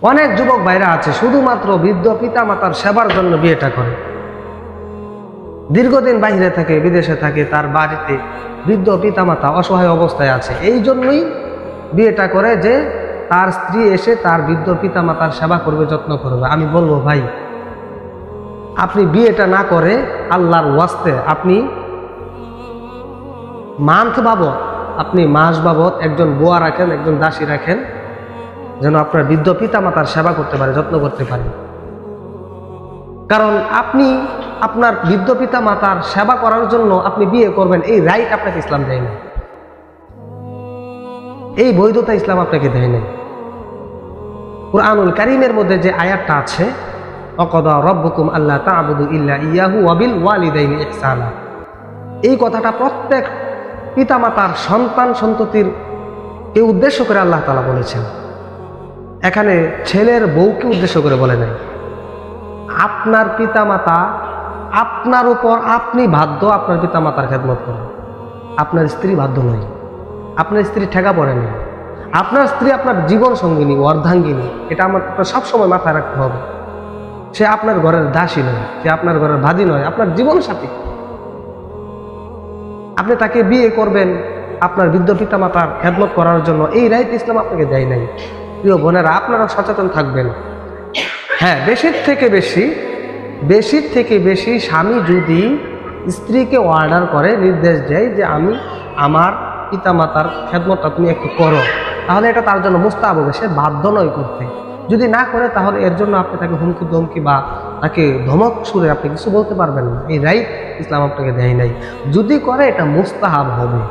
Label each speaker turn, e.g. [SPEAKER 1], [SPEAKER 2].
[SPEAKER 1] অনেক যুবক ভাইরা আছে শুধুমাত্র বৃদ্ধ পিতা মাতার সেবার জন্য বিয়েটা করে। দীর্ঘদিন বাইরে থাকে, বিদেশে থাকে, তার বাড়িতে বৃদ্ধ পিতা মাতা অসহায় অবস্থায় আছে, এই জন্যই বিয়েটা করে যে তার স্ত্রী এসে তার বৃদ্ধ পিতা মাতার সেবা করবে, যত্ন করবে। আমি বলবো ভাই, আপনি বিয়েটা না করে আল্লাহর ওয়াস্তে আপনি মান্থ বাবদ, আপনি মাস বাবদ একজন বুয়া রাখেন, একজন দাসী রাখেন, যেন আপনার বৃদ্ধ পিতা মাতার সেবা করতে পারে, যত্ন করতে পারে। কারণ আপনি আপনার বৃদ্ধ পিতা মাতার সেবা করার জন্য আপনি বিয়ে করবেন, এই রাইট আপনাকে ইসলাম দেয় না, এই বৈধতা ইসলাম আপনাকে দেয় না। কুরআনুল কারীমের মধ্যে যে আয়াতটা আছে, ওয়াকাদা রাব্বুকুম আল্লা তা'বুদু ইল্লা ইয়াহু ওয়া বিল ওয়ালিদাইনি ইহসানা, এই কথাটা প্রত্যেক পিতামাতার সন্তান সন্ততির কে উদ্দেশ্য করে আল্লাহ তাআলা বলেছেন। এখানে ছেলের বউকে উদ্দেশ্য করে বলে নাই। আপনার পিতামাতা, আপনার উপর আপনি বাধ্য আপনার পিতামাতার খেদমত করেন, আপনার স্ত্রী বাধ্য নয়, আপনার স্ত্রী ঠেকা পড়ে নেই। আপনার স্ত্রী আপনার জীবন সঙ্গিনী, অর্ধাঙ্গিনী, এটা আমার সবসময় মাথায় রাখতে হবে। সে আপনার ঘরের দাসী নয়, সে আপনার ঘরের ভাদী নয়, আপনার জীবন সাথী। আপনি তাকে বিয়ে করবেন আপনার বৃদ্ধ পিতা মাতার খেদমত করার জন্য, এই রাইট ইসলাম আপনাকে দেয় নাই। প্রিয় বোনেরা, আপনারা সচেতন থাকবেন। হ্যাঁ, বেশির থেকে বেশি স্বামী যদি স্ত্রীকে অর্ডার করে, নির্দেশ দেয় যে আমি আমার পিতা মাতার খেদমতটা তুমি একটু করো, তাহলে এটা তার জন্য মুস্তাহাব হবে, সে বাধ্য নয় করতে। যদি না করে তাহলে এর জন্য আপনি তাকে হুমকি ধমকি বা তাকে ধমক সুরে আপনি কিছু বলতে পারবেন না, এই রাইট ইসলাম আপনাকে দেয় নাই। যদি করে এটা মুস্তাহাব হবে।